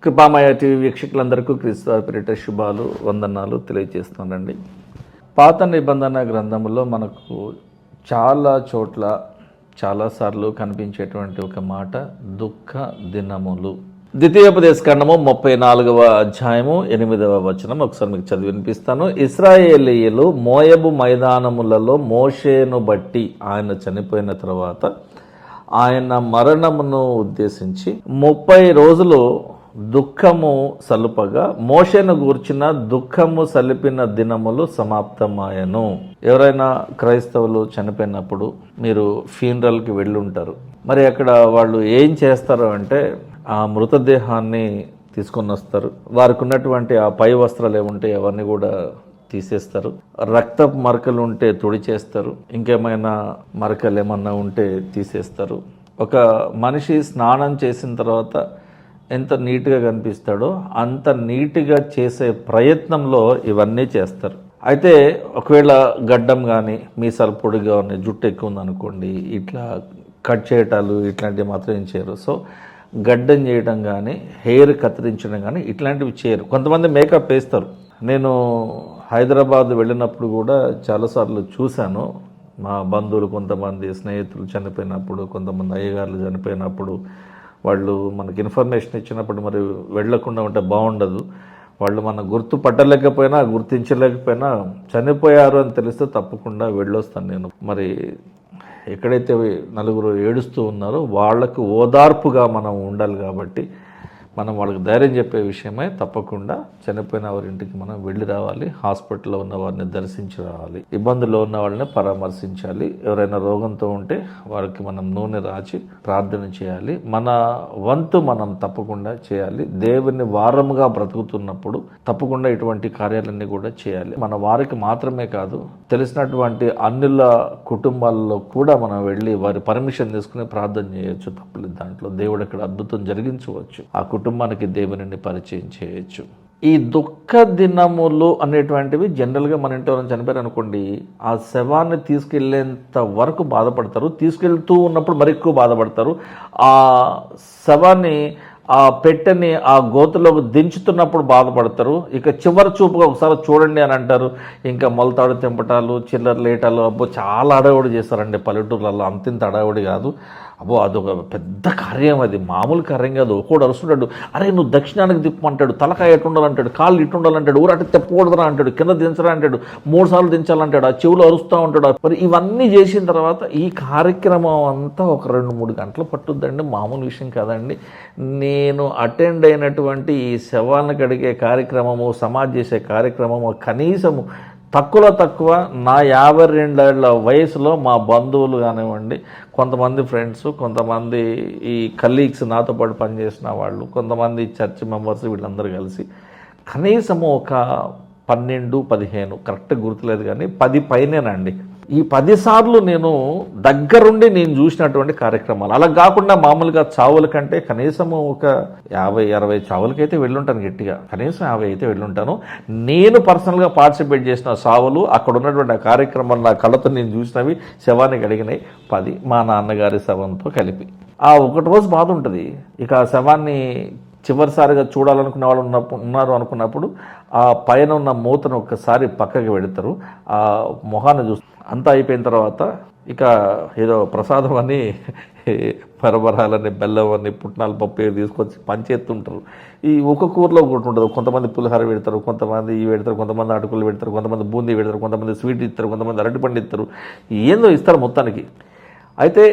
కృపామయ TV వీక్షకులందరికీ క్రీస్తు పేరిట శుభాలు వందనాలు తెలియజేస్తున్నానండి. పాత నిబంధన గ్రంథంలో మనకు చాలా చోట్ల చాలాసార్లు కనిపించేటువంటి ఒక మాట దుఃఖ దినములు. ద్వితీయోపదేశకాండము 34వ అధ్యాయము 8వ వచనం ఒకసారి మీకు చదివి వినిపిస్తాను. ఇశ్రాయేలీయులు మోయబు మైదానములలో మోషేను బట్టి ఆయన చనిపోయిన తర్వాత ఆయన మరణమును ఉద్దేశించి 30 రోజులు దుఃఖము సలుపగా మోషేను గూర్చిన దుఃఖము సలిపిన దినములు సమాప్తమాయను. ఎవరైనా క్రైస్తవులు చనిపోయినప్పుడు మీరు ఫ్యూనరల్కి వెళ్ళి ఉంటారు. మరి అక్కడ వాళ్ళు ఏం చేస్తారు అంటే ఆ మృతదేహాన్ని తీసుకొని వస్తారు. వారికి ఉన్నటువంటి ఆ పై వస్త్రాలు ఏముంటాయి అవన్నీ కూడా తీసేస్తారు. రక్తపు మరకలు ఉంటే తుడిచేస్తారు. ఇంకేమైనా మరకలు ఏమన్నా ఉంటే తీసేస్తారు. ఒక మనిషి స్నానం చేసిన తర్వాత ఎంత నీట్గా కనిపిస్తాడో అంత నీట్గా చేసే ప్రయత్నంలో ఇవన్నీ చేస్తారు. అయితే ఒకవేళ గడ్డం కానీ మీసాలు పొడిగా ఉన్నాయి, జుట్టు ఎక్కువ ఉందనుకోండి, ఇట్లా కట్ చేయటాలు ఇట్లాంటివి మాత్రం ఏం చేయరు. సో గడ్డం చేయడం కానీ హెయిర్ కత్తిరించడం కానీ ఇట్లాంటివి చేయరు. కొంతమంది మేకప్ వేస్తారు. నేను హైదరాబాద్ వెళ్ళినప్పుడు కూడా చాలాసార్లు చూశాను. మా బంధువులు కొంతమంది స్నేహితులు చనిపోయినప్పుడు, కొంతమంది అయ్యగారులు చనిపోయినప్పుడు వాళ్ళు మనకి ఇన్ఫర్మేషన్ ఇచ్చినప్పుడు మరి వెళ్ళకుండా ఉంటే బాగుండదు. వాళ్ళు మన గుర్తుపట్టలేకపోయినా గుర్తించలేకపోయినా చనిపోయారు అని తెలిస్తే తప్పకుండా వెళ్ళొస్తాను నేను. మరి ఎక్కడైతే నలుగురు ఏడుస్తూ ఉన్నారో వాళ్లకు ఓదార్పుగా మనం ఉండాలి. కాబట్టి మనం వాళ్ళకి ధైర్యం చెప్పే విషయమై తప్పకుండా చనిపోయిన వారింటికి మనం వెళ్ళి రావాలి. హాస్పిటల్లో ఉన్న వారిని దర్శించి రావాలి. ఇబ్బందుల్లో ఉన్న వాళ్ళని పరామర్శించాలి. ఎవరైనా రోగంతో ఉంటే వారికి మనం నూనె రాచి ప్రార్థన చేయాలి. మన వంతు మనం తప్పకుండా చేయాలి. దేవుని వారముగా బ్రతుకుతున్నప్పుడు తప్పకుండా ఇటువంటి కార్యాలన్నీ కూడా చేయాలి. మన వారికి మాత్రమే కాదు, తెలిసినటువంటి అన్యుల కుటుంబాల్లో కూడా మనం వెళ్ళి వారి పర్మిషన్ తీసుకుని ప్రార్థన చేయొచ్చు. తప్పలేదు దాంట్లో. దేవుడు అక్కడ అద్భుతం జరిగించవచ్చు. ఆ కుటుంబానికి దేవునిని పరిచయం చేయొచ్చు. ఈ దుఃఖ దినములు అనేటువంటివి జనరల్గా మన ఇంట్లో ఎవరైనా చనిపోయారు అనుకోండి, ఆ శవాన్ని తీసుకెళ్లేంత వరకు బాధపడతారు. తీసుకెళ్తూ ఉన్నప్పుడు మరి ఎక్కువ బాధపడతారు. ఆ శవాన్ని ఆ పెట్టెని ఆ గోతులోకి దించుతున్నప్పుడు బాధపడతారు. ఇక చివరి చూపుగా ఒకసారి చూడండి అని అంటారు. ఇంకా మొలతాడు తెంపటాలు, చిల్లర లేటాలు, అబ్బో చాలా అడవుడి చేస్తారండి పల్లెటూర్లలో. అంతింత అడవుడి కాదు, అబ్బో అదొక పెద్ద కార్యం. అది మామూలు కార్యం కాదు. ఒకడు అరుస్తుంటాడు, అరే నువ్వు దక్షిణానికి తిప్పమంటాడు, తలకాయ ఎట్టుండాలంటాడు, కాళ్ళు ఇట్టుండాలంటాడు, ఊరటి తెప్పకూడదురా అంటాడు, కింద దించరా అంటాడు, 3 సార్లు దించాలంటాడు, ఆ చెవులు అరుస్తూ ఉంటాడు. మరి ఇవన్నీ చేసిన తర్వాత ఈ కార్యక్రమం అంతా ఒక 2-3 గంటలు పట్టుద్దండి. మామూలు విషయం కాదండి. నేను అటెండ్ అయినటువంటి ఈ శవాలను కడిగే కార్యక్రమము, సమాధి చేసే కార్యక్రమము కనీసము తక్కువ నా 52 ఏళ్ల వయసులో మా బంధువులు కానివ్వండి, కొంతమంది ఫ్రెండ్స్, కొంతమంది ఈ కలీగ్స్, నాతో పాటు పనిచేసిన వాళ్ళు, కొంతమంది చర్చ్ మెంబర్స్, వీళ్ళందరూ కలిసి కనీసము ఒక 12-15 కరెక్ట్గా గుర్తులేదు కానీ 10 పైనేనండి. ఈ 10 సార్లు నేను దగ్గరుండి నేను చూసినటువంటి కార్యక్రమాలు. అలా కాకుండా మామూలుగా చావుల కంటే కనీసము ఒక 50-60 చావులకైతే వెళ్ళుంటాను. గట్టిగా కనీసం 50 అయితే వెళ్ళుంటాను. నేను పర్సనల్గా పార్టిసిపేట్ చేసిన చావులు, అక్కడ ఉన్నటువంటి ఆ కార్యక్రమాలు నా కళ్ళతో నేను చూసినవి, శవానికి అడిగినాయి 10 మా నాన్నగారి శవంతో కలిపి. ఆ ఒకటి రోజు బాధ ఉంటుంది. ఇక ఆ శవాన్ని చివరిసారిగా చూడాలనుకునే వాళ్ళు ఉన్నారు అనుకున్నప్పుడు ఆ పైన ఉన్న మూతను ఒక్కసారి పక్కకి పెడతారు. ఆ మొహాన్ని చూస్తారు. అంతా అయిపోయిన తర్వాత ఇక ఏదో ప్రసాదం అని పరబరాలని, బెల్లం అని, పుట్నాల పప్పు తీసుకొచ్చి పంచేస్తుంటారు. ఈ ఒక కూరలో ఒకటి ఉంటుంది. కొంతమంది పులిహోర పెడతారు, కొంతమంది ఇవి పెడతారు, కొంతమంది అటుకులు పెడతారు, కొంతమంది బూందీ పెడతారు, కొంతమంది స్వీట్ ఇస్తారు, కొంతమంది అరటిపండు ఇస్తారు, ఏందో ఇస్తారు మొత్తానికి. అయితే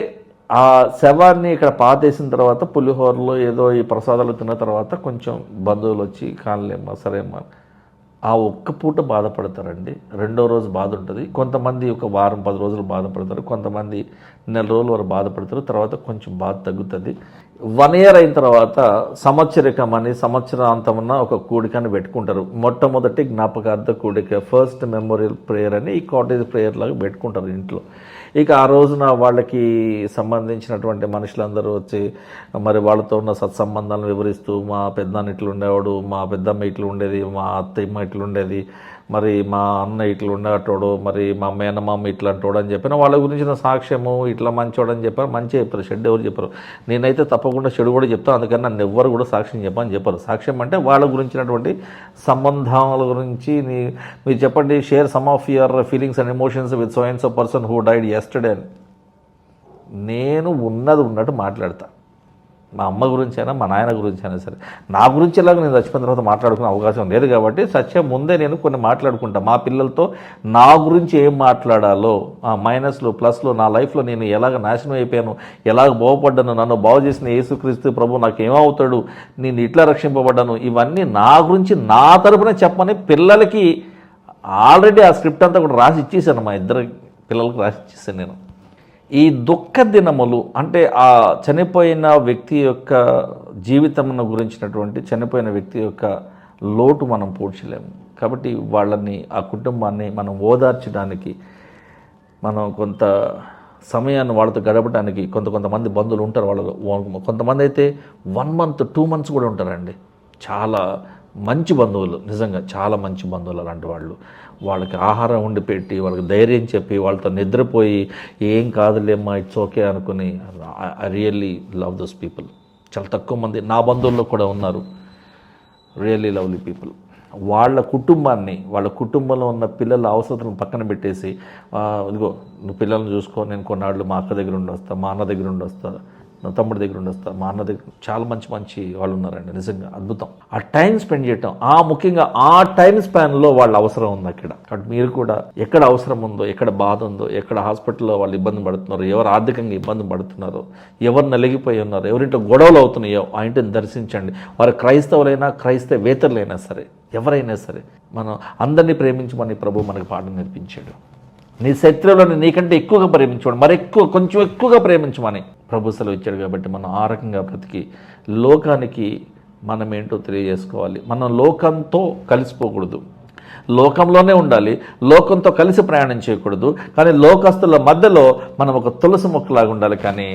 ఆ శవాన్ని ఇక్కడ పాతేసిన తర్వాత పులిహోరలో ఏదో ఈ ప్రసాదాలు తిన్న తర్వాత కొంచెం బంధువులు వచ్చి కానలేమ్మా సరేమ్మా ఆ ఒక్క పూట బాధపడతారండి. 2వ రోజు బాధ ఉంటుంది. కొంతమంది ఒక వారం 10 రోజులు బాధపడతారు, కొంతమంది నెల రోజుల వరకు బాధపడతారు. తర్వాత కొంచెం బాధ తగ్గుతుంది. 1 year అయిన తర్వాత సంవత్సరికం అని, సంవత్సరాంతమున్న ఒక కూడికని పెట్టుకుంటారు. మొట్టమొదటి జ్ఞాపకార్థ కూడిక, ఫస్ట్ మెమోరియల్ ప్రేయర్ అని ఈ కాటేజ్ ప్రేయర్ లాగా పెట్టుకుంటారు ఇంట్లో. ఇక ఆ రోజున వాళ్ళకి సంబంధించినటువంటి మనుషులందరూ వచ్చి మరి వాళ్ళతో ఉన్న సత్సంబంధాలను వివరిస్తూ, మా పెద్దనాన్న ఇట్లా ఉండేవాడు, మా పెద్దమ్మ ఇట్లా ఉండేది, మా అత్తమ్మ ఇట్లా ఉండేది, మరి మా అన్న ఇట్లా ఉండేటోడు, మరి మా మేనమామ ఇట్లా అంటాడు అని చెప్పిన వాళ్ళ గురించిన సాక్ష్యము ఇట్లా మంచోడు అని చెప్పారు. మంచి చెప్పారు, చెడు ఎవరు చెప్పారు. నేనైతే తప్పకుండా చెడు కూడా చెప్తాను, అందుకని నన్ను ఎవ్వరు కూడా సాక్ష్యం చెప్పని చెప్పారు. సాక్ష్యం అంటే వాళ్ళ గురించినటువంటి సంబంధాల గురించి మీరు చెప్పండి, share some of your feelings and emotions with so and so person who died yesterday అని. నేను ఉన్నది ఉన్నట్టు మాట్లాడతా. మా అమ్మ గురించి అయినా మా నాయన గురించి అయినా సరే. నా గురించి ఎలాగో నేను చచ్చిపోయిన తర్వాత మాట్లాడుకునే అవకాశం లేదు కాబట్టి చచ్చే ముందే నేను కొన్ని మాట్లాడుకుంటా. మా పిల్లలతో నా గురించి ఏం మాట్లాడాలో, మైనస్లు ప్లస్లు, నా లైఫ్లో నేను ఎలాగ నాశనం అయిపోయాను, ఎలాగ బాగుపడ్డాను, నన్ను బాగు చేసిన యేసుక్రీస్తు ప్రభు నాకు ఏమవుతాడు, నేను ఇట్లా రక్షింపబడ్డాను, ఇవన్నీ నా గురించి నా తరపున చెప్పని పిల్లలకి ఆల్రెడీ ఆ స్క్రిప్ట్ అంతా కూడా రాసి ఇచ్చేసాను. మా ఇద్దరు పిల్లలకు రాసి ఇచ్చేసాను నేను. ఈ దుఃఖ దినములు అంటే ఆ చనిపోయిన వ్యక్తి యొక్క జీవితమును గురించినటువంటి చనిపోయిన వ్యక్తి యొక్క లోటు మనం పూడ్చలేము. కాబట్టి వాళ్ళని, ఆ కుటుంబాన్ని మనం ఓదార్చడానికి, మనం కొంత సమయాన్ని వాళ్ళతో గడపడానికి కొంతమంది బంధువులు ఉంటారు. వాళ్ళలో కొంతమంది అయితే 1 month 2 months కూడా ఉంటారండి. చాలా మంచి బంధువులు, నిజంగా చాలా మంచి బంధువులు అలాంటి వాళ్ళు. వాళ్ళకి ఆహారం వండి పెట్టి, వాళ్ళకి ధైర్యం చెప్పి, వాళ్ళతో నిద్రపోయి ఏం కాదులేమ్మా ఇట్స్ ఓకే అనుకుని, I really love those people. చాలా తక్కువ మంది నా బంధువుల్లో కూడా ఉన్నారు రియల్లీ లవ్లీ పీపుల్. వాళ్ళ కుటుంబాన్ని, వాళ్ళ కుటుంబంలో ఉన్న పిల్లల అవసరాలను పక్కన పెట్టేసి, ఇదిగో నువ్వు పిల్లల్ని చూసుకో, నేను కొన్నాళ్ళు మా అక్క దగ్గర ఉండి వస్తా, మా అన్న దగ్గర ఉండి వస్తా, నా తమ్ముడి దగ్గర ఉండి వస్తా, మా అన్న దగ్గర, చాలా మంచి వాళ్ళు ఉన్నారండి. నిజంగా అద్భుతం. ఆ టైం స్పెండ్ చేయటం, ముఖ్యంగా ఆ టైం స్పాన్లో వాళ్ళ అవసరం ఉంది అక్కడ. కాబట్టి మీరు కూడా ఎక్కడ అవసరం ఉందో, ఎక్కడ బాధ ఉందో, ఎక్కడ హాస్పిటల్లో వాళ్ళు ఇబ్బంది పడుతున్నారో, ఎవరు ఆర్థికంగా ఇబ్బంది పడుతున్నారో, ఎవరు నలిగిపోయి ఉన్నారో, ఎవరింటో గొడవలు అవుతున్నాయో ఆ ఇంటిని దర్శించండి. వారు క్రైస్తవులైనా క్రైస్తవేతరులైనా సరే, ఎవరైనా సరే, మనం అందరినీ ప్రేమించమని ప్రభు మనకు పాఠం నేర్పించాడు. నీ శత్రువులను నీకంటే ఎక్కువగా ప్రేమించమని, కొంచెం ఎక్కువగా ప్రేమించమని ప్రభు సెలవు ఇచ్చాడు. కాబట్టి మనం ఆ రకంగా బ్రతికి లోకానికి మనం ఏంటో తెలియజేసుకోవాలి. మనం లోకంతో కలిసిపోకూడదు, లోకంలోనే ఉండాలి, లోకంతో కలిసి ప్రయాణం చేయకూడదు. కానీ లోకస్తుల మధ్యలో మనం ఒక తులసి మొక్కలాగా ఉండాలి, కానీ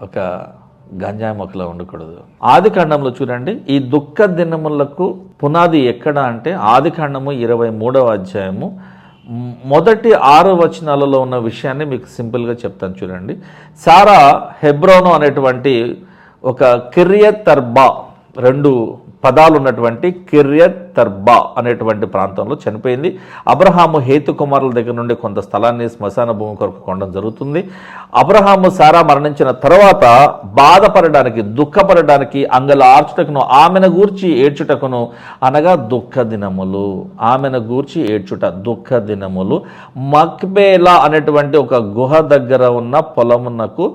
ఒక గంజాయి మొక్కలా ఉండకూడదు. ఆదికాండంలో చూడండి, ఈ దుఃఖ దినములకు పునాది ఎక్కడ అంటే ఆదికాండము 23వ అధ్యాయము మొదటి 6 వచనాలలో ఉన్న విషయాన్ని మీకు సింపుల్గా చెప్తాను చూడండి. సారా హెబ్రోను అనేటువంటి ఒక కిర్యత్ అర్బా, 2 పదాలు ఉన్నటువంటి కిర్యత్ తర్బా అనేటువంటి ప్రాంతంలో చనిపోయింది. అబ్రహాము హేతు కుమారుల దగ్గర నుండి కొంత స్థలాన్ని శ్మశాన భూమి కొరకు కొనడం జరుగుతుంది. అబ్రహాము సారా మరణించిన తర్వాత బాధపడడానికి, దుఃఖపడడానికి, అంగల ఆర్చుటకును, ఆమెను గూర్చి ఏడ్చుటకును, అనగా దుఃఖ దినములు, ఆమెను గూర్చి ఏడ్చుట దుఃఖ దినములు, మక్బేలా అనేటువంటి ఒక గుహ దగ్గర ఉన్న పొలమునకు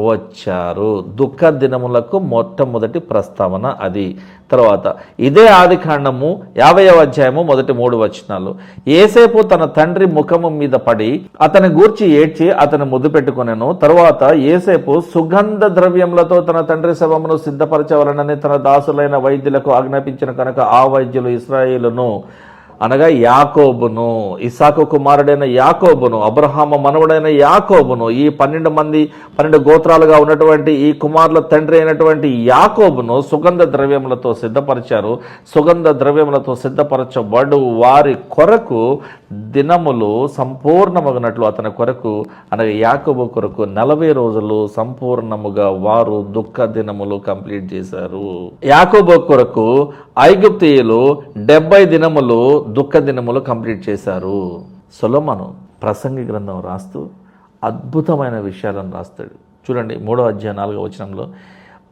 వచ్చారు. దుఃఖ దినములకు మొట్టమొదటి ప్రస్తావన అది. తర్వాత ఇదే ఆదికాండము 50వ అధ్యాయము మొదటి 3 వచనాలు. యేసేపు తన తండ్రి ముఖము మీద పడి అతని గూర్చి ఏడ్చి అతను ముద్దు పెట్టుకొనెను. తరువాత యేసేపు సుగంధ ద్రవ్యములతో తన తండ్రి శవమును సిద్ధపరచవలనని తన దాసులైన వైద్యులకు ఆజ్ఞాపించిన కనుక ఆ వైద్యులు ఇశ్రాయేలును, అనగా యాకోబును, ఇస్సాకు కుమారుడైన యాకోబును, అబ్రహాము మనవడైన యాకోబును, ఈ 12 గోత్రాలుగా ఉన్నటువంటి ఈ కుమారుల తండ్రి అయినటువంటి యాకోబును సుగంధ ద్రవ్యములతో సిద్ధపరిచారు. సుగంధ ద్రవ్యములతో సిద్ధపరచబడు వారి కొరకు దినములు సంపూర్ణమగినట్లు అతని కొరకు, అనగా యాకోబు కొరకు 40 రోజులు సంపూర్ణముగా వారు దుఃఖ దినములు కంప్లీట్ చేశారు. యాకోబు కొరకు ఐగుప్తీయులు 70 దినములు దుఃఖ దినములు కంప్లీట్ చేశారు. సొలొమోను ప్రసంగి గ్రంథం రాస్తూ అద్భుతమైన విషయాలను రాస్తాడు చూడండి. 3వ అధ్యాయం 4వ వచనంలో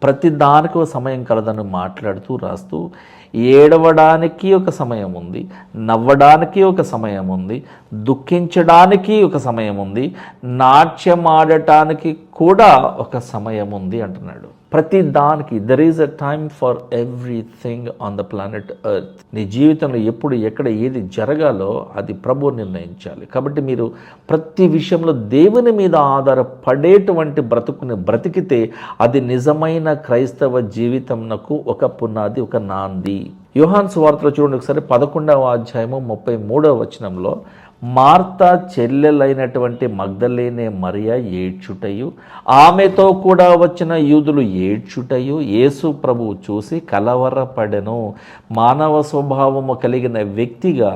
ప్రతి దానికి ఒక సమయం కలదని మాట్లాడుతూ రాస్తూ, ఏడవడానికి ఒక సమయం ఉంది, నవ్వడానికి ఒక సమయం ఉంది, దుఃఖించడానికి ఒక సమయం ఉంది, నాట్యమాడటానికి కూడా ఒక సమయం ఉంది అంటున్నాడు. ప్రతి దానికి there is a time for everything on the planet earth. నీ జీవితంలో ఎప్పుడు ఎక్కడ ఏది జరగాలో అది ప్రభు నిర్ణయించాలి. కాబట్టి మీరు ప్రతి విషయంలో దేవుని మీద ఆధారపడేటువంటి బ్రతుకుని బ్రతికితే అది నిజమైన క్రైస్తవ జీవితంకు ఒక పునాది, ఒక నాంది. యోహాను సువార్తలో చూడండి ఒకసారి 11వ అధ్యాయము 33వ వచనంలో మార్తా చెల్లెలైనటువంటి మగ్దలేనే మరియ ఏడ్చుటయు, ఆమెతో కూడా వచ్చిన యూదులు ఏడ్చుటయు యేసు ప్రభువు చూసి కలవరపడెను. మానవ స్వభావము కలిగిన వ్యక్తిగా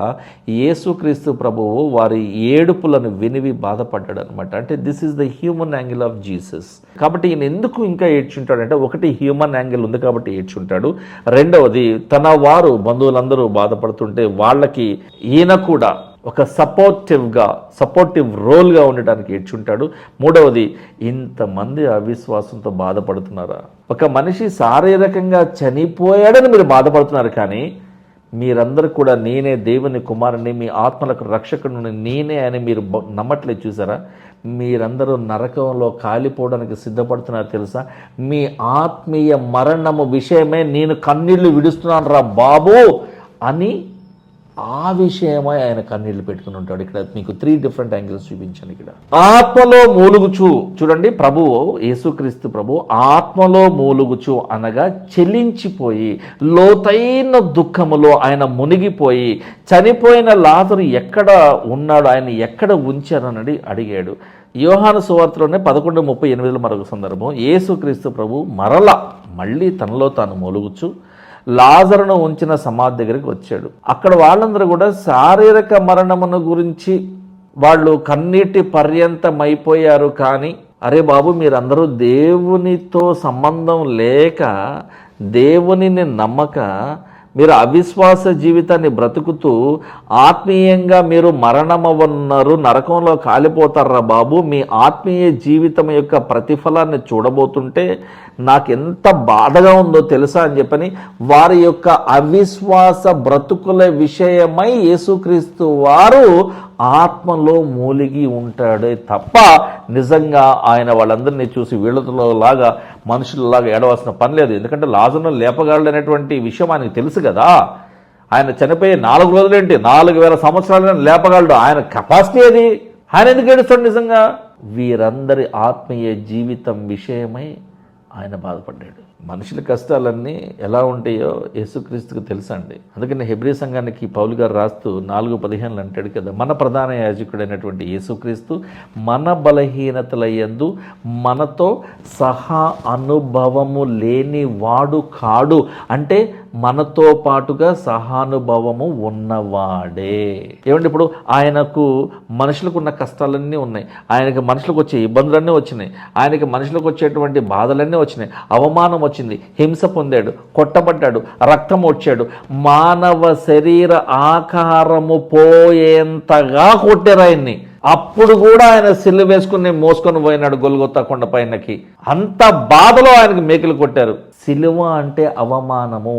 యేసుక్రీస్తు ప్రభువు వారి ఏడుపులను వినివి బాధపడ్డాడు అనమాట. అంటే this is the human angle of Jesus. కాబట్టి ఈయన ఎందుకు ఇంకా ఏడ్చుంటాడంటే, ఒకటి హ్యూమన్ యాంగిల్ ఉంది కాబట్టి ఏడ్చుంటాడు, రెండవది తన వారు బంధువులందరూ బాధపడుతుంటే వాళ్ళకి ఈయన కూడా ఒక సపోర్టివ్ రోల్గా ఉండటానికి ఏడ్చుంటాడు. మూడవది, ఇంతమంది అవిశ్వాసంతో బాధపడుతున్నారా? ఒక మనిషి శారీరకంగా చనిపోయాడని మీరు బాధపడుతున్నారు, కానీ మీరందరూ కూడా నేనే దేవుని కుమారుని, మీ ఆత్మలకు రక్షకుడిని నేనే అని మీరు నమ్మట్లేదు. చూసారా? మీరందరూ నరకంలో కాలిపోవడానికి సిద్ధపడుతున్నారు తెలుసా? మీ ఆత్మీయ మరణము విషయమే నేను కన్నీళ్లు విడుస్తున్నాను రా బాబు అని ఆ విషయమై ఆయన కన్నీళ్లు పెట్టుకుని ఉంటాడు. ఇక్కడ మీకు 3 డిఫరెంట్ యాంగిల్స్ చూపించాను. ఇక్కడ ఆత్మలో మూలుగుచు, చూడండి, ప్రభువు యేసుక్రీస్తు ప్రభు ఆత్మలో మూలుగుచు అనగా చెలించిపోయి లోతైన దుఃఖములో ఆయన మునిగిపోయి, చనిపోయిన లాజరు ఎక్కడ ఉన్నాడు, ఆయన ఎక్కడ ఉంచారని అడిగాడు. యోహాను సువార్తలోనే 11:38 మరొక సందర్భం, యేసుక్రీస్తు ప్రభు మళ్ళీ తనలో తాను మూలుగుచు లాజరును ఉంచిన సమాధి దగ్గరికి వచ్చాడు. అక్కడ వాళ్ళందరూ కూడా శారీరక మరణమును గురించి వాళ్ళు కన్నీటి పర్యంతమైపోయారు. కానీ అరే బాబు, మీరందరూ దేవునితో సంబంధం లేక, దేవునిని నమ్మక, మీరు అవిశ్వాస జీవితాన్ని బ్రతుకుతూ ఆత్మీయంగా మీరు మరణమవన్నారు, నరకంలో కాలిపోతారా బాబు, మీ ఆత్మీయ జీవితం యొక్క ప్రతిఫలాన్ని చూడబోతుంటే నాకెంత బాధగా ఉందో తెలుసా అని చెప్పని వారి యొక్క అవిశ్వాస బ్రతుకుల విషయమై యేసుక్రీస్తు వారు ఆత్మలో మూలిగి ఉంటాడే తప్ప నిజంగా ఆయన వాళ్ళందరినీ చూసి వీళ్ళతో లాగా మనుషులలాగా ఏడవలసిన పని లేదు. ఎందుకంటే లాజరును లేపగలడు అనేటువంటి విషయం ఆయనకు తెలుసు కదా. ఆయన చనిపోయి 4 రోజులేంటి, 4000 సంవత్సరాలను లేపగలడు. ఆయన కెపాసిటీ అది. ఆయన ఎందుకు ఏడుస్తాడు? నిజంగా వీరందరి ఆత్మీయ జీవితం విషయమై ఆయన బాధపడ్డాడు. మనుషుల కష్టాలన్నీ ఎలా ఉంటాయో యేసుక్రీస్తుకు తెలుసండి. అందుకని హెబ్రీ సంఘానికి పౌలు గారు రాస్తూ 4:15 అంటాడు కదా, మన ప్రధాన యాజకుడైనటువంటి యేసుక్రీస్తు మన బలహీనతల యందు మనతో సహా అనుభవము లేని వాడు కాడు. అంటే మనతో పాటుగా సహానుభవము ఉన్నవాడే. ఏమంటే ఇప్పుడు ఆయనకు మనుషులకు ఉన్న కష్టాలన్నీ ఉన్నాయి, ఆయనకి మనుషులకు వచ్చే ఇబ్బందులన్నీ వచ్చినాయి, ఆయనకి మనుషులకు వచ్చేటువంటి బాధలన్నీ వచ్చినాయి, అవమానం వచ్చింది, హింస పొందాడు, కొట్టబడ్డాడు, రక్తం వచ్చాడు, మానవ శరీర ఆకారము పోయేంతగా కొట్టారు ఆయన్ని. అప్పుడు కూడా ఆయన సిలువ వేసుకుని మోసుకొని పోయినాడు గొల్గొతా కొండ పైనకి. అంత బాధలో ఆయనకు మేకులు కొట్టారు. సిలువ అంటే అవమానము,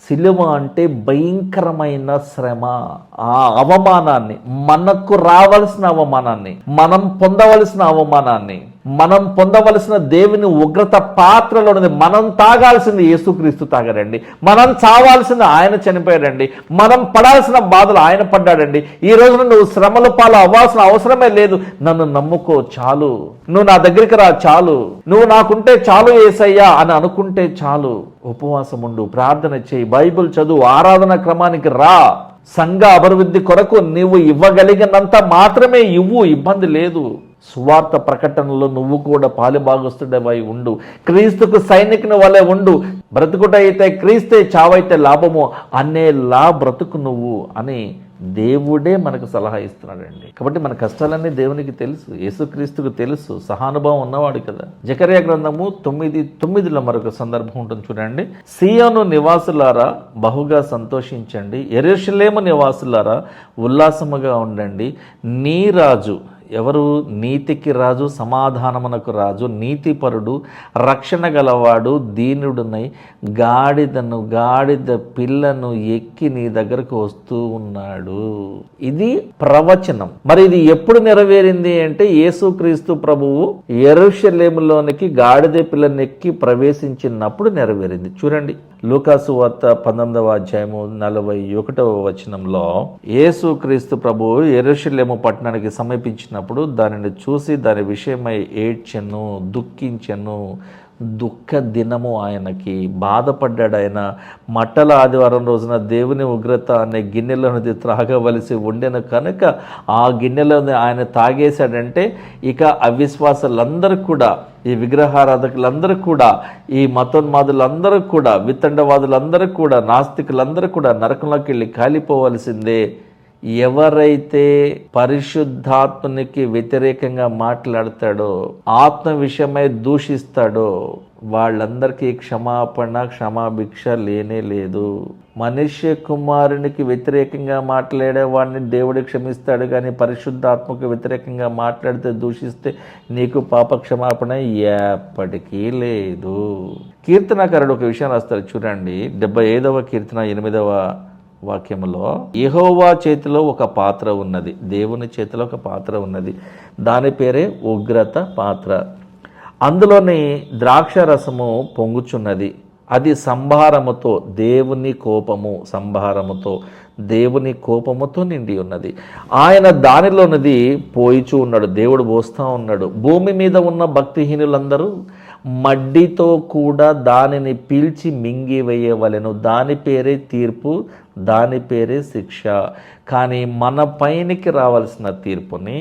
సిలువ అంటే భయంకరమైన శ్రమ. ఆ అవమానాన్ని, మనకు రావలసిన అవమానాన్ని, మనం పొందవలసిన అవమానాన్ని, మనం పొందవలసిన దేవుని ఉగ్రత పాత్రలోనిది మనం తాగాల్సింది యేసుక్రీస్తు తాగారండి. మనం చావాల్సింది ఆయన చనిపోయాడండి. మనం పడాల్సిన బాధలు ఆయన పడ్డాడండి. ఈ రోజున నువ్వు శ్రమల పాలు అవ్వాల్సిన అవసరమే లేదు. నన్ను నమ్ముకో చాలు, నువ్వు నా దగ్గరికి రా చాలు, నువ్వు నాకుంటే చాలు యేసయ్యా అని అనుకుంటే చాలు. ఉపవాసం ఉండు, ప్రార్థన చేయి, బైబిల్ చదువు, ఆరాధన క్రమానికి రా. సంఘ అభివృద్ధి కొరకు నీవు ఇవ్వగలిగినంత మాత్రమే ఇవ్వు, ఇబ్బంది లేదు. సువార్త ప్రకటనలో నువ్వు కూడా పాలుభాగస్తుడవై ఉండు. క్రీస్తుకు సైనికుని వలె ఉండు. బ్రతుకుట అయితే క్రీస్తే, చావైతే లాభము అనేలా బ్రతుకు నువ్వు అని దేవుడే మనకు సలహా ఇస్తున్నాడండి. కాబట్టి మన కష్టాలన్నీ దేవునికి తెలుసు, యేసుక్రీస్తుకు తెలుసు, సహానుభవం ఉన్నవాడు కదా. జకర్యా గ్రంథము 9:9 మరొక సందర్భం ఉంటుంది చూడండి. సీయోను నివాసులారా బహుగా సంతోషించండి, యెరూషలేము నివాసులారా ఉల్లాసముగా ఉండండి. నీ రాజు, ఎవరు? నీతికి రాజు, సమాధానమునకు రాజు, నీతిపరుడు, రక్షణ గలవాడు, దీనుడునై గాడిద పిల్లను ఎక్కి నీ దగ్గరకు వస్తూ ఉన్నాడు. ఇది ప్రవచనం. మరి ఇది ఎప్పుడు నెరవేరింది అంటే యేసుక్రీస్తు ప్రభువు యెరూషలేములోనికి గాడిద పిల్లను ఎక్కి ప్రవేశించినప్పుడు నెరవేరింది. చూడండి, లూకాసు వార్త 19:41 యేసుక్రీస్తు ప్రభువు యెరూషలేము పట్టణానికి సమీపించినప్పుడు దానిని చూసి దాని విషయమై ఏడ్చెను, దుఃఖించెను, దుఃఖ దినము ఆయనకి. బాధపడ్డాడు ఆయన. మట్టల ఆదివారం రోజున దేవుని ఉగ్రత అనే గిన్నెలోనిది త్రాగవలసి ఉండెను కనుక ఆ గిన్నెలోని ఆయన తాగేశాడంటే ఇక అవిశ్వాసులందరూ కూడా, ఈ విగ్రహారాధకులందరూ కూడా, ఈ మతోన్మాదులందరూ కూడా, వితండవాదులందరూ కూడా, నాస్తికులందరూ కూడా నరకంలోకి వెళ్ళి కాలిపోవలసిందే. ఎవరైతే పరిశుద్ధాత్మనికి వ్యతిరేకంగా మాట్లాడతాడో, ఆత్మ విషయమై దూషిస్తాడో వాళ్ళందరికీ క్షమాభిక్ష లేనే లేదు. మనుష్య కుమారునికి వ్యతిరేకంగా మాట్లాడే వాడిని దేవుడు క్షమిస్తాడు, కానీ పరిశుద్ధాత్మకు వ్యతిరేకంగా మాట్లాడితే, దూషిస్తే నీకు పాప క్షమాపణ ఎప్పటికీ లేదు. కీర్తనకారుడు ఒక విషయం రాస్తారు చూడండి, 75వ కీర్తన 8వ వాక్యములో, యెహోవా చేతిలో ఒక పాత్ర ఉన్నది, దేవుని చేతిలో ఒక పాత్ర ఉన్నది, దాని పేరే ఉగ్రత పాత్ర. అందులోని ద్రాక్ష రసము పొంగుచున్నది, అది సంభారముతో, దేవుని కోపముతో నిండి ఉన్నది. ఆయన దానిలోనిది పోయిచూ ఉన్నాడు, దేవుడు పోస్తూ ఉన్నాడు. భూమి మీద ఉన్న భక్తిహీనులందరూ మడ్డితో కూడా దానిని పీల్చి మింగివేయవలెను. దాని పేరే తీర్పు, దాని పేరే శిక్ష. కానీ మన పైనికి రావాల్సిన తీర్పుని,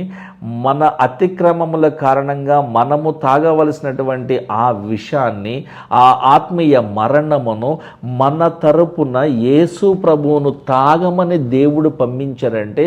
మన అతిక్రమముల కారణంగా మనము తాగవలసినటువంటి ఆ విషాన్ని, ఆ ఆత్మీయ మరణమును మన తరపున యేసు ప్రభువును తాగమని దేవుడు పంపించారంటే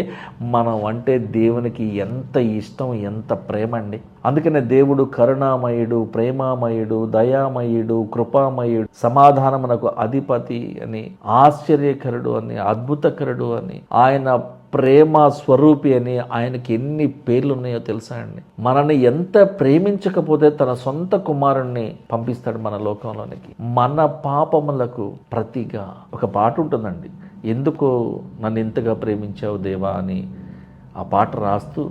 మనం అంటే దేవునికి ఎంత ఇష్టం, ఎంత ప్రేమ అండి. అందుకనే దేవుడు కరుణామయుడు, ప్రేమామయుడు, దయామయుడు, కృపామయుడు, సమాధానమునకు అధిపతి అని, ఆశ్చర్యకరుడు అని, అద్భుతకరుడు అని, ఆయన ప్రేమ స్వరూపి అని ఆయనకి ఎన్ని పేర్లు ఉన్నాయో తెలుసా అండి. మనల్ని ఎంత ప్రేమించకపోతే తన సొంత కుమారుణ్ణి పంపిస్తాడు మన లోకంలోనికి, మన పాపములకు ప్రతిగా. ఒక పాట ఉంటుందండి, ఎందుకో నన్ను ఇంతగా ప్రేమించావు దేవా అని. ఆ పాట రాస్తూ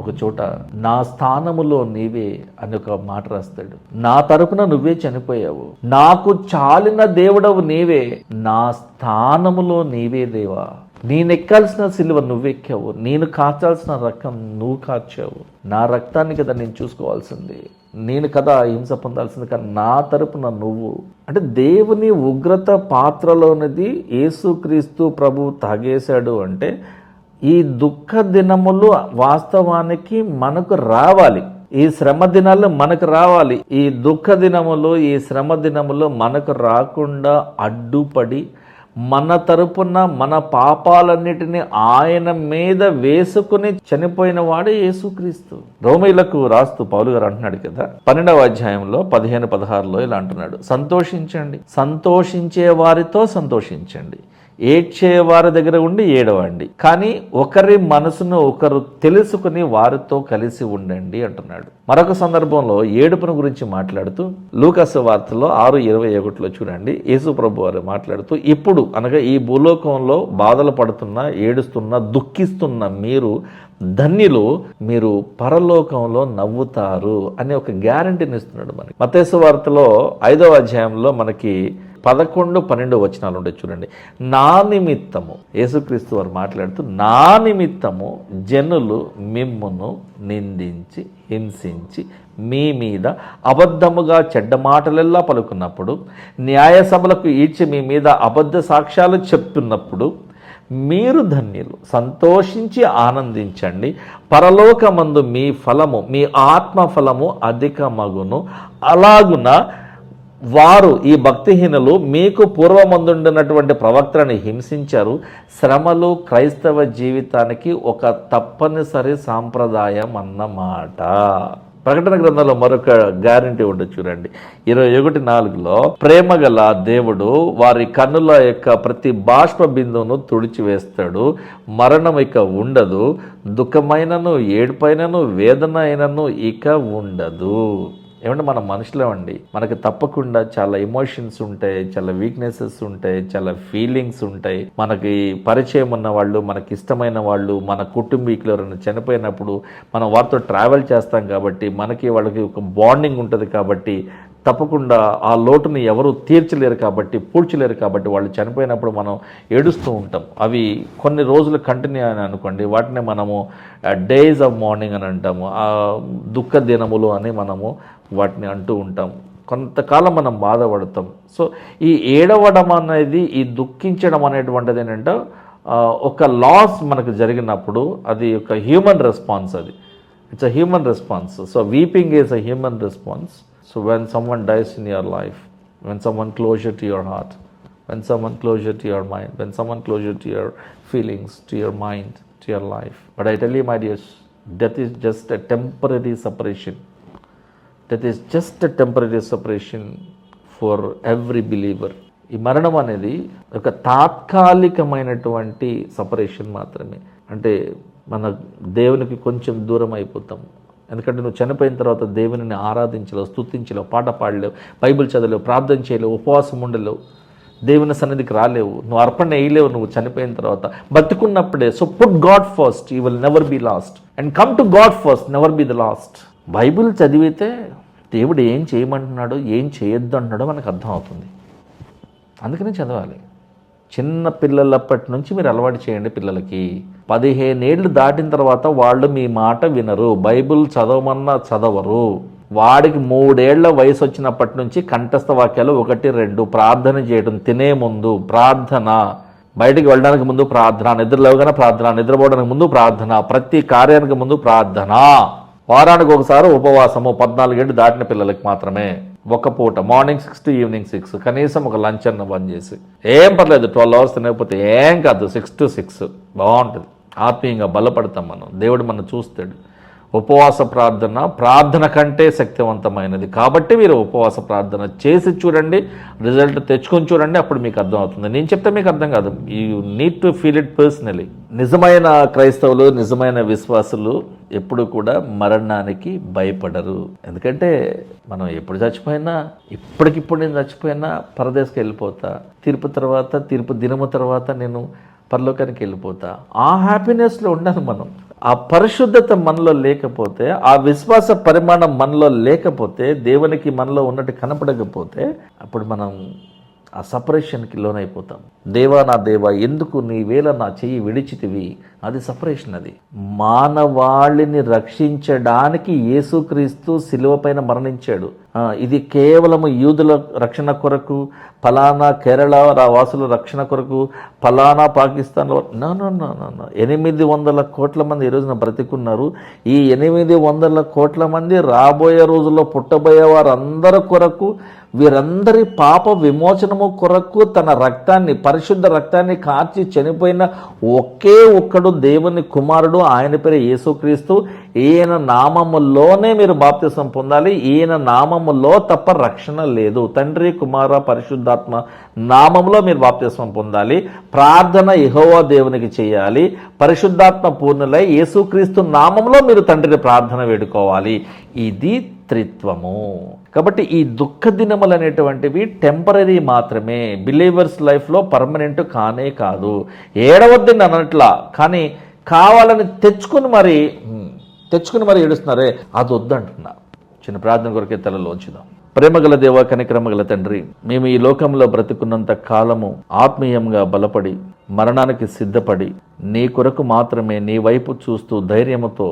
ఒక చోట, నా స్థానములో నీవే అని ఒక మాట రాస్తాడు. నా తరపున నువ్వే చనిపోయావు, నాకు చాలిన దేవుడవు నీవే, నా స్థానములో నీవే దేవా, నేనెక్కాల్సిన సిలువ నువ్వెక్కావు, నేను కాచాల్సిన రక్తం నువ్వు కాచావు, నా రక్తాన్ని కదా నేను చూసుకోవాల్సింది, నేను కదా హింస పొందాల్సింది, కానీ నా తరపున నువ్వు. అంటే దేవుని ఉగ్రత పాత్రలోనిది యేసుక్రీస్తు ప్రభు తాగేశాడు అంటే ఈ దుఃఖ దినములు వాస్తవానికి మనకు రావాలి. ఈ శ్రమ దినాలు మనకు రావాలి. ఈ దుఃఖ దినములు, ఈ శ్రమ దినములు మనకు రాకుండా అడ్డుపడి మన తరపున మన పాపాలన్నిటినీ ఆయన మీద వేసుకుని చనిపోయిన వాడే యేసుక్రీస్తు. రోమీయులకు రాస్తూ పౌలు గారు అంటున్నాడు కదా, 12వ అధ్యాయంలో 15-16 ఇలా అంటున్నాడు, సంతోషించండి, సంతోషించే వారితో సంతోషించండి, ఏడ్చే వారి దగ్గర ఉండి ఏడవండి, కానీ ఒకరి మనసును ఒకరు తెలుసుకుని వారితో కలిసి ఉండండి అంటున్నాడు. మరొక సందర్భంలో ఏడుపును గురించి మాట్లాడుతూ లూకాసు వార్తలో 6:21 చూడండి, యేసు ప్రభు వారు మాట్లాడుతూ, ఇప్పుడు అనగా ఈ భూలోకంలో బాధలు పడుతున్న, ఏడుస్తున్న, దుఃఖిస్తున్న మీరు ధన్యులు, మీరు పరలోకంలో నవ్వుతారు అనే ఒక గ్యారంటీని ఇస్తున్నాడు మనకి. మత్తయి వార్తలో 5వ అధ్యాయంలో మనకి 11-12 వచనాలు ఉంటాయి చూడండి. నా నిమిత్తము, యేసుక్రీస్తు వారు మాట్లాడుతూ, నా నిమిత్తము జనులు మిమ్మును నిందించి, హింసించి, మీ మీద అబద్ధముగా చెడ్డ మాటలెల్లా పలుకున్నప్పుడు, న్యాయసభలకు ఈడ్చి మీ మీద అబద్ధ సాక్ష్యాలు చెప్తున్నప్పుడు మీరు ధన్యులు, సంతోషించి ఆనందించండి, పరలోకమందు మీ ఫలము, మీ ఆత్మ ఫలము అధికమగును. అలాగున వారు, ఈ భక్తిహీనులు, మీకు పూర్వమందుండినటువంటి ప్రవక్తలను హింసించారు. శ్రమలు క్రైస్తవ జీవితానికి ఒక తప్పనిసరి సాంప్రదాయం అన్నమాట. ప్రకటన గ్రంథంలో మరొక గ్యారంటీ ఉంటుంది చూడండి, 21:4లో, ప్రేమగల దేవుడు వారి కన్నుల యొక్క ప్రతి బాష్ప బిందువును తుడిచివేస్తాడు, మరణం ఇక ఉండదు, దుఃఖమైనను ఏడుపైనను వేదన అయినను ఇక ఉండదు. ఏమంటే మన మనుషులేమండి, మనకి తప్పకుండా చాలా ఎమోషన్స్ ఉంటాయి, చాలా వీక్నెసెస్ ఉంటాయి, చాలా ఫీలింగ్స్ ఉంటాయి. మనకి పరిచయం ఉన్న వాళ్ళు, మనకి ఇష్టమైన వాళ్ళు, మన కుటుంబీకులు ఎవరైనా చనిపోయినప్పుడు మనం వారితో ట్రావెల్ చేస్తాం కాబట్టి మనకి వాళ్ళకి ఒక బాండింగ్ ఉంటుంది. కాబట్టి తప్పకుండా ఆ లోటుని ఎవరు తీర్చలేరు కాబట్టి, పూడ్చలేరు కాబట్టి వాళ్ళు చనిపోయినప్పుడు మనం ఏడుస్తూ ఉంటాం. అవి కొన్ని రోజులు కంటిన్యూ అని అనుకోండి, వాటిని మనము డేస్ ఆఫ్ మార్నింగ్ అని అంటాము, ఆ దుఃఖ దినములు అని మనము వాటిని అంటూ ఉంటాం. కొంతకాలం మనం బాధపడతాం. సో ఈ ఏడవడం అనేది, ఈ దుఃఖించడం అనేటువంటిది ఏంటంటే ఒక లాస్ మనకు జరిగినప్పుడు అది ఒక హ్యూమన్ రెస్పాన్స్, అది it's a human response. So weeping is a human response. So when someone dice in your life, when someone closer to your heart, when someone closer to your mind, when someone closer to your feelings, to your mind, to your life. But I tell you, my dears, death is just a temporary separation. Death is just a temporary separation for every believer. ఈ మరణం అనేది ఒక తాత్కాలికమైనటువంటి separation మాత్రమే. అంటే మన దేవునికి కొంచెం దూరం అయిపోతాం. ఎందుకంటే నువ్వు చనిపోయిన తర్వాత దేవుని ఆరాధించలేవు, స్తుతించలేవు, పాట పాడలేవు, బైబిల్ చదవలేవు, ప్రార్థన చేయలేవు, ఉపవాసం ఉండలేవు, దేవుని సన్నిధికి రాలేవు, నువ్వు అర్పణ వేయలేవు నువ్వు చనిపోయిన తర్వాత. బతుకున్నప్పుడే. So put God first, you will never be lost, and come to God first, never be the last. Bible చదివితే దేవుడు ఏం చేయమంటున్నాడో, ఏం చేయొద్దు అంటున్నాడో మనకు అర్థం అవుతుంది. అందుకనే చదవాలి. చిన్న పిల్లలప్పటి నుంచి మీరు అలవాటు చేయండి పిల్లలకి. 15 ఏళ్ళు దాటిన తర్వాత వాళ్ళు మీ మాట వినరు, బైబిల్ చదవమన్నా చదవరు. వాడికి 3 ఏళ్ల వయసు వచ్చినప్పటి నుంచి కంఠస్థ వాక్యాలు 1, 2, ప్రార్థన చేయడం, తినే ముందు ప్రార్థన, బయటికి వెళ్ళడానికి ముందు ప్రార్థన, నిద్ర లేవగానే ప్రార్థన, నిద్రపోవడానికి ముందు ప్రార్థన, ప్రతి కార్యానికి ముందు ప్రార్థన, వారానికి ఒకసారి ఉపవాసము 14 ఏళ్ళు దాటిన పిల్లలకి మాత్రమే, ఒక పూట మార్నింగ్ 6 to ఈవినింగ్ 6, కనీసం ఒక లంచ్ అన్న బంద్ చేసి. ఏం పర్లేదు 12 hours తినకపోతే ఏం కాదు, 6 to 6 బాగుంటుంది. ఆత్మీయంగా బలపడతాం మనం, దేవుడు మనం చూస్తాడు. ఉపవాస ప్రార్థన కంటే శక్తివంతమైనది. కాబట్టి మీరు ఉపవాస ప్రార్థన చేసి చూడండి, రిజల్ట్ తెచ్చుకొని చూడండి, అప్పుడు మీకు అర్థం అవుతుంది. నేను చెప్తే మీకు అర్థం కాదు, you need to feel it personally. నిజమైన క్రైస్తవులు, నిజమైన విశ్వాసులు ఎప్పుడు కూడా మరణానికి భయపడరు. ఎందుకంటే మనం ఎప్పుడు చచ్చిపోయినా, ఇప్పటికిప్పుడు నేను చచ్చిపోయినా పరదేశకి వెళ్ళిపోతా, తీర్పు దినము తర్వాత నేను పరలోకానికి వెళ్ళిపోతా, ఆ హ్యాపీనెస్లో ఉండాలి మనం. ఆ పరిశుద్ధత మనలో లేకపోతే, ఆ విశ్వాస పరిమాణం మనలో లేకపోతే, దేవునికి మనలో ఉన్నట్టు కనపడకపోతే, అప్పుడు మనం ఆ సపరేషన్కి లోనైపోతాం. దేవా నా దేవా ఎందుకు నీవేళ నా చెయ్యి విడిచితివి, అది సపరేషన్. అది మానవాళిని రక్షించడానికి యేసుక్రీస్తు శిలువ పైన మరణించాడు. ఇది కేవలము యూదుల రక్షణ కొరకు, ఫలానా కేరళ వాసుల రక్షణ కొరకు, ఫలానా పాకిస్తాన్లో నో 800 కోట్ల మంది ఈ రోజున బ్రతికున్నారు. ఈ 800 కోట్ల మంది రాబోయే రోజుల్లో పుట్టబోయే వారందరి కొరకు, వీరందరి పాప విమోచనము కొరకు తన రక్తాన్ని, పరిశుద్ధ రక్తాన్ని కార్చి చనిపోయిన ఒకే ఒక్కడు దేవుని కుమారుడు, ఆయన పేరు యేసుక్రీస్తు. ఈయన నామములోనే మీరు బాప్తిసం పొందాలి. ఈయన నామములో తప్ప రక్షణ లేదు. తండ్రి, కుమార, పరిశుద్ధాత్మ నామములో మీరు బాప్తిసం పొందాలి. ప్రార్థన యెహోవా దేవునికి చేయాలి. పరిశుద్ధాత్మ పూర్ణులై యేసుక్రీస్తు నామములో మీరు తండ్రిని ప్రార్థన వేడుకోవాలి. ఇది త్రిత్వము. కాబట్టి ఈ దుఃఖ దినములు అనేటువంటివి టెంపరీ మాత్రమే, బిలీవర్స్ లైఫ్లో పర్మనెంట్ కానే కాదు. ఏడవద్దని అన్నట్లా, కానీ కావాలని తెచ్చుకుని మరి ఏడుస్తున్నారే, అది వద్దంటున్నా. చిన్న ప్రార్థన కొరకే తలలోంచుదాం. ప్రేమగల దేవ, కనికరమగల తండ్రి, మేము ఈ లోకంలో బ్రతుకున్నంత కాలము ఆత్మీయంగా బలపడి, మరణానికి సిద్ధపడి, నీ కొరకు మాత్రమే నీ వైపు చూస్తూ ధైర్యముతో,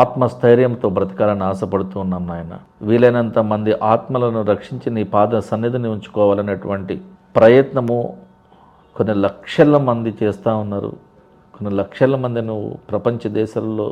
ఆత్మస్థైర్యంతో బ్రతకాలని ఆశపడుతూ ఉన్నాం నాయన. వీలైనంత మంది ఆత్మలను రక్షించి నీ పాద సన్నిధిని ఉంచుకోవాలనేటువంటి ప్రయత్నము కొన్ని లక్షల మంది చేస్తూ ఉన్నారు. కొన్ని లక్షల మంది నువ్వు ప్రపంచ దేశాల్లో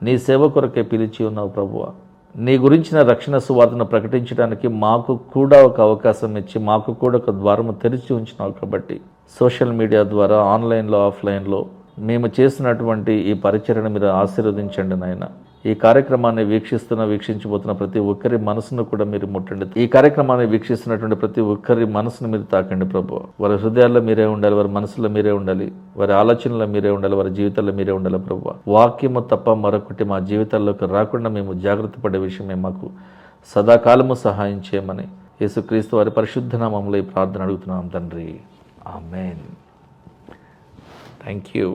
నీ సేవ కొరకే పిలిచి ఉన్నావు ప్రభువా. నీ గురించిన రక్షణ సువార్తను ప్రకటించడానికి మాకు కూడా ఒక అవకాశం ఇచ్చి, మాకు కూడా ఒక ద్వారము తెరిచి ఉంచినావు. కాబట్టి సోషల్ మీడియా ద్వారా, ఆన్లైన్లో, ఆఫ్లైన్లో మేము చేసినటువంటి ఈ పరిచర్యను మీరు ఆశీర్వదించండి నాయన. ఈ కార్యక్రమాన్ని వీక్షించబోతున్న ప్రతి ఒక్కరి మనసును కూడా మీరు ముట్టండి. ఈ కార్యక్రమాన్ని వీక్షిస్తున్నటువంటి ప్రతి ఒక్కరి మనసును మీరు తాకండి ప్రభు. వారి హృదయాల్లో మీరే ఉండాలి, వారి మనసులో మీరే ఉండాలి, వారి ఆలోచనలో మీరే ఉండాలి, వారి జీవితాల్లో మీరే ఉండాలి ప్రభు. వాక్యము తప్ప మరొకటి మా జీవితాల్లోకి రాకుండా మేము జాగ్రత్త పడే విషయమే మాకు సదాకాలము సహాయం చేయమని యేసుక్రీస్తు వారి పరిశుద్ధ నామములో ఈ ప్రార్థన అడుగుతున్నాం తండ్రి. ఆమేన్. Thank you.